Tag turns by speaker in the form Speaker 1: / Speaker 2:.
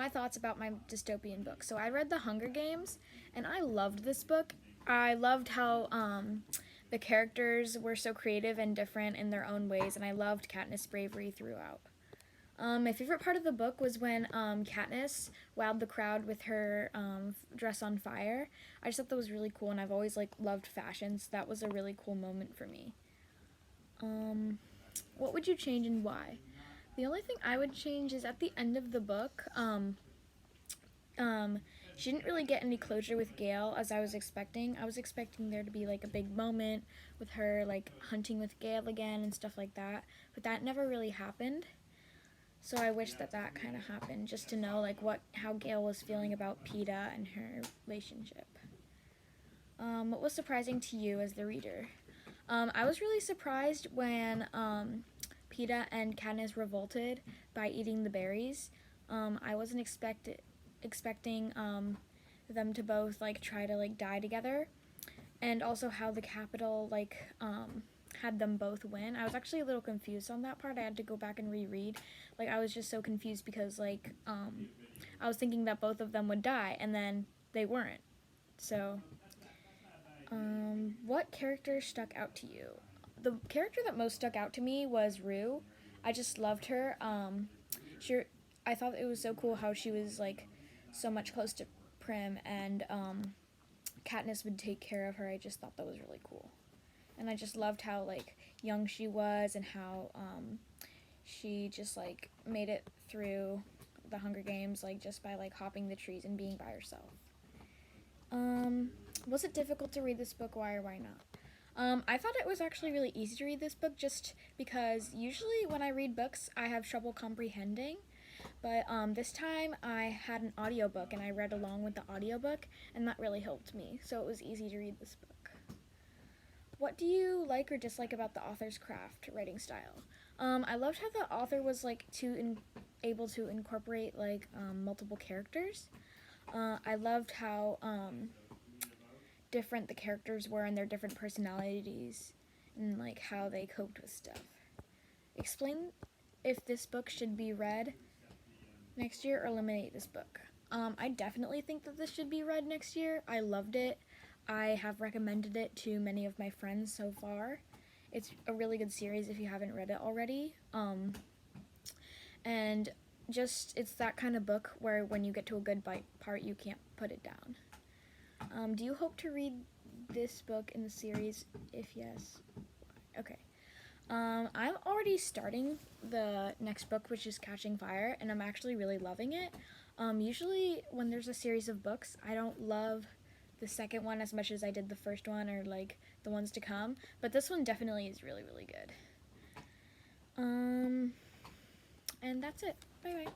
Speaker 1: my thoughts about my dystopian book. So I read The Hunger Games, and I loved this book. I loved how the characters were so creative and different in their own ways, and I loved Katniss' bravery throughout. My favorite part of the book was when Katniss wowed the crowd with her dress on fire. I just thought that was really cool, and I've always loved fashion, so that was a really cool moment for me. What would you change and why? The only thing I would change is at the end of the book, she didn't really get any closure with Gale as I was expecting. I was expecting there to be a big moment with her hunting with Gale again and stuff like that, but that never really happened. So I wish that kind of happened, just to know how Gale was feeling about Peeta and her relationship. What was surprising to you as the reader? I was really surprised when Peeta and Katniss revolted by eating the berries. I wasn't expecting them to both try to die together, and also how the Capitol had them both win. I was actually a little confused on that part. I had to go back and reread. I was just so confused because I was thinking that both of them would die, and then they weren't. So, what character stuck out to you? The character that most stuck out to me was Rue. I just loved her. I thought it was so cool how she was so much close to Prim, and Katniss would take care of her. I just thought that was really cool. And I just loved how young she was, and how she just made it through the Hunger Games just by hopping the trees and being by herself. Was it difficult to read this book? Why or why not? I thought it was actually really easy to read this book, just because usually when I read books I have trouble comprehending, but this time I had an audiobook and I read along with the audiobook, and that really helped me, so it was easy to read this book. What do you like or dislike about the author's craft writing style? I loved how the author was able to incorporate multiple characters. I loved how different the characters were and their different personalities, and how they coped with stuff. Explain if this book should be read next year or eliminate this book. I definitely think that this should be read next year. I loved it. I have recommended it to many of my friends so far. It's a really good series if you haven't read it already. And just, it's that kind of book where when you get to a good part, you can't put it down. Do you hope to read this book in the series? If yes, okay. I'm already starting the next book, which is Catching Fire, and I'm actually really loving it. Usually when there's a series of books, I don't love the second one as much as I did the first one, or the ones to come, but this one definitely is really, really good. And that's it. Bye bye.